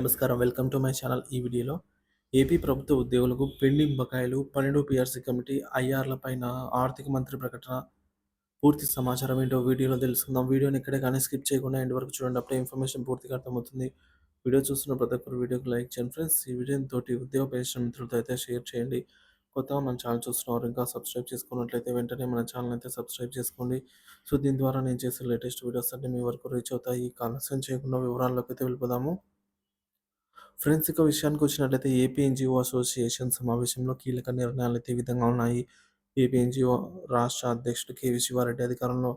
నమస్కారం. Welcome to my channel. ఈ వీడియోలో ఏపీ ప్రభుత్వ ఉద్యోగులకు పెండింగ్ బకాయిలు 12 పీఆర్సీ కమిటీ ఐఆర్‌ల పైన ఆర్థిక మంత్రి ప్రకటన. పూర్తి సమాచారం ఏంటో వీడియోలో తెలుసుకుందాం. వీడియోని ఎక్కడ కానీ స్కిప్ చేయకుండా ఎండ్ వరకు చూడండి. అప్పుడే ఇన్ఫర్మేషన్ పూర్తిగా అర్థమవుతుంది. వీడియో చూస్తున్న ప్రతి ఒక్కరు వీడియోకి లైక్ చేయండి ఫ్రెండ్స్. ఈ వీడియోని తోటి ఉద్యోగ బహిష్కరణ మిత్రులతో అయితే షేర్ చేయండి. కొత్తగా మన ఛానల్ చూస్తున్నవారు ఇంకా సబ్స్క్రైబ్ చేసుకున్నట్లయితే వెంటనే మన ఛానల్ అయితే సబ్స్క్రైబ్ చేసుకోండి. సో దీని ద్వారా నేను చేసే లేటెస్ట్ వీడియోస్ అన్నీ మీ వరకు రీచ్ అవుతాయి. ఇక ఆలస్యం చేయకుండా వివరాల్లోకి అయితే వెళ్ళిపోదాము. ఫ్రెండ్స్ ఇక విషయానికి వచ్చినట్లయితే ఏపీ ఎన్‌జీఓ అసోసియేషన్ సమావేశంలో కీలక నిర్ణయాలైతే ఈ విధంగా ఉన్నాయి. ఏపీ ఎన్‌జీఓ రాష్ట్ర అధ్యక్షుడు కేవీ శివారెడ్డి అధికారంలో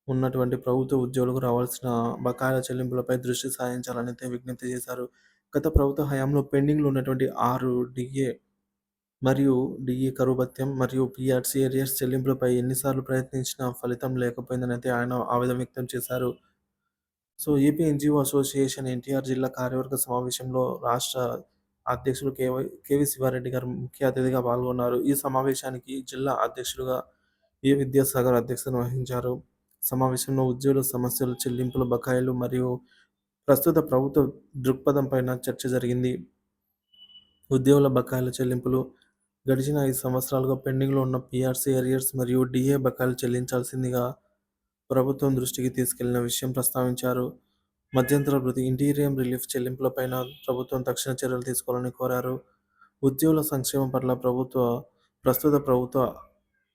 ఉన్నటువంటి ప్రభుత్వ ఉద్యోగులకు రావాల్సిన బకాయిల చెల్లింపులపై దృష్టి సారించాలని అయితే విజ్ఞప్తి చేశారు. గత ప్రభుత్వ హయాంలో పెండింగ్‌లో ఉన్నటువంటి 6 డీఏ మరియు డీఏ కరువు భత్యం మరియు పీఆర్సీ ఏరియర్స్ చెల్లింపులపై ఎన్నిసార్లు ప్రయత్నించినా ఫలితం లేకపోయిందని అయితే ఆయన ఆవేదన వ్యక్తం చేశారు. So, AP NGO association NTR జిల్లా కార్యవర్గ సమావేశంలో రాష్ట్ర అధ్యక్షులు కేవీ శివారెడ్డి గారు ముఖ్య అతిథిగా పాల్గొన్నారు. ఈ సమావేశానికి జిల్లా అధ్యక్షులుగా ఏ. విద్యాసాగర్ అధ్యక్షతన వహించారు. సమావేశంలో ఉద్యోగుల సమస్యలు, చెల్లింపుల బకాయిలు మరియు ప్రస్తుత ప్రభుత్వ దృక్పథం పైన చర్చ జరిగింది. ఉద్యోగుల బకాయిల చెల్లింపులు గడిచిన 5 సంవత్సరాలుగా పెండింగ్‌లో ఉన్న పీఆర్సీ అరియర్స్ మరియు డీఏ బకాయిలు చెల్లించాల్సిందిగా ప్రభుత్వం దృష్టికి తీసుకెళ్లిన విషయం ప్రస్తావించారు. మధ్యంతర భృతి, ఇంటీరియం రిలీఫ్ చెల్లింపులపైన ప్రభుత్వం తక్షణ చర్యలు తీసుకోవాలని కోరారు. ఉద్యోగుల సంక్షేమం పట్ల ప్రస్తుత ప్రభుత్వ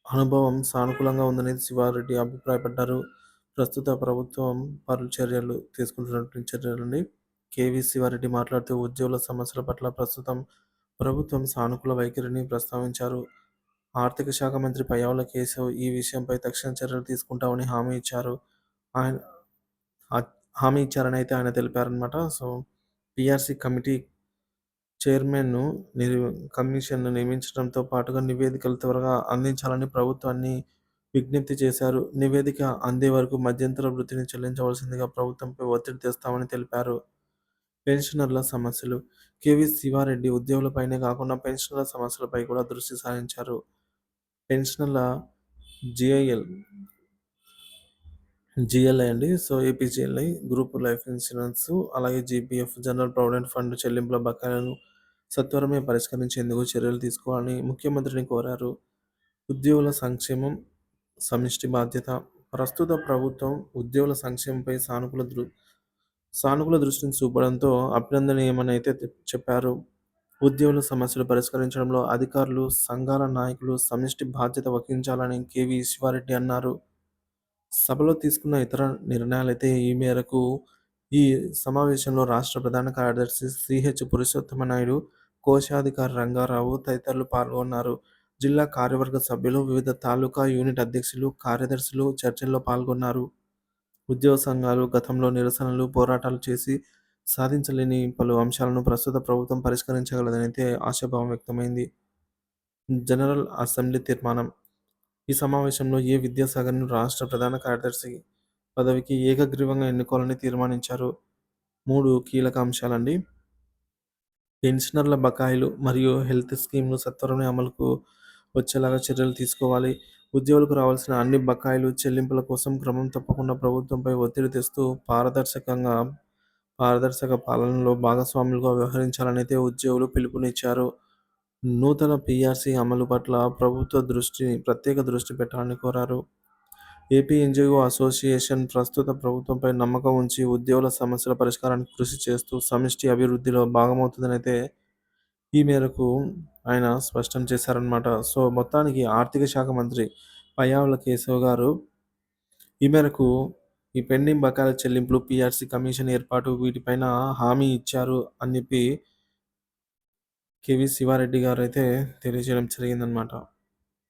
అనుభవం సానుకూలంగా ఉందని శివారెడ్డి అభిప్రాయపడ్డారు. ప్రస్తుత ప్రభుత్వం పలు చర్యలు తీసుకుంటున్నటువంటి చర్యలని కేవీ శివారెడ్డి మాట్లాడుతూ ఉద్యోగుల సమస్యల పట్ల ప్రస్తుతం ప్రభుత్వం సానుకూల వైఖరిని ప్రస్తావించారు. ఆర్థిక శాఖ మంత్రి పయ్యావుల కేశవ్ ఈ విషయంపై తక్షణ చర్యలు తీసుకుంటామని హామీ ఇచ్చారు. ఆయన హామీ ఇచ్చారని అయితే ఆయన తెలిపారనమాట. సో, పీఆర్సీ కమిటీ చైర్మన్‌ను కమిషన్‌ను నియమించడంతో పాటుగా నివేదికలు త్వరగా అందించాలని ప్రభుత్వాన్ని విజ్ఞప్తి చేశారు. నివేదిక అందే వరకు మధ్యంతర భృతిని చెల్లించవలసిందిగా ప్రభుత్వంపై ఒత్తిడి తెస్తామని తెలిపారు. పెన్షనర్ల సమస్యలు కేవీ శివారెడ్డి ఉద్యోగులపైనే కాకుండా పెన్షనర్ల సమస్యలపై కూడా దృష్టి సారించారు. పెన్షనర్ల జీఐఎల్ జీఎల్ఐ అండి. So, APGLI, group life insurance, అలాగే జీపీఎఫ్, జనరల్ ప్రావిడెంట్ ఫండ్ చెల్లింపుల బకాయిలను సత్వరమే పరిష్కరించేందుకు చర్యలు తీసుకోవాలని ముఖ్యమంత్రిని కోరారు. ఉద్యోగుల సంక్షేమం సమిష్టి బాధ్యత. ప్రస్తుత ప్రభుత్వం ఉద్యోగుల సంక్షేమంపై సానుకూల దృష్టిని చూపడంతో అభినందనీయమని అయితే చెప్పారు. ఉద్యోగుల సమస్యలు పరిష్కరించడంలో అధికారులు, సంఘాల నాయకులు సమిష్టి బాధ్యత వహించాలని కేవీ శివారెడ్డి అన్నారు. సభలో తీసుకున్న ఇతర నిర్ణయాలైతే ఈ మేరకు ఈ సమావేశంలో రాష్ట్ర ప్రధాన కార్యదర్శి సిహెచ్ పురుషోత్తమనాయుడు, కోశాధికారి రంగారావు తదితరులు పాల్గొన్నారు. జిల్లా కార్యవర్గ సభ్యులు, వివిధ తాలూకా యూనిట్ అధ్యక్షులు, కార్యదర్శులు చర్చల్లో పాల్గొన్నారు. ఉద్యోగ సంఘాలు గతంలో నిరసనలు, పోరాటాలు చేసి సాధించలేని పలు అంశాలను ప్రస్తుత ప్రభుత్వం పరిష్కరించగలదని అయితే ఆశాభావం వ్యక్తమైంది. జనరల్ అసెంబ్లీ తీర్మానం. ఈ సమావేశంలో ఏ. విద్యాసాగర్‌ను రాష్ట్ర ప్రధాన కార్యదర్శి పదవికి ఏకగ్రీవంగా ఎన్నుకోవాలని తీర్మానించారు. 3 కీలక అంశాలండి. పెన్షనర్ల బకాయిలు మరియు హెల్త్ స్కీమ్‌లు సత్వరమే అమలుకు వచ్చేలాగా చర్యలు తీసుకోవాలి. ఉద్యోగులకు రావాల్సిన అన్ని బకాయిలు చెల్లింపుల కోసం క్రమం తప్పకుండా ప్రభుత్వంపై ఒత్తిడి తెస్తూ పారదర్శక పాలనలో భాగస్వాములుగా వ్యవహరించాలని అయితే ఉద్యోగులు పిలుపునిచ్చారు. నూతన పీఆర్సీ అమలు పట్ల ప్రత్యేక దృష్టి పెట్టాలని కోరారు. ఏపీ ఎన్‌జీఓ అసోసియేషన్ ప్రస్తుత ప్రభుత్వంపై నమ్మకం ఉంచి ఉద్యోగుల సమస్యల పరిష్కారానికి కృషి చేస్తూ సమిష్టి అభివృద్ధిలో భాగమవుతుందని అయితే ఈ మేరకు ఆయన స్పష్టం చేశారనమాట. సో, మొత్తానికి ఆర్థిక శాఖ మంత్రి పయ్యావుల కేశవ్ గారు ఈ మేరకు ఈ పెండింగ్ బకాయిల చెల్లింపులు, పీఆర్సీ కమిషన్ ఏర్పాటు వీటిపైన హామీ ఇచ్చారు అని చెప్పి కేవీ శివారెడ్డి గారైతే తెలియజేయడం జరిగిందనమాట.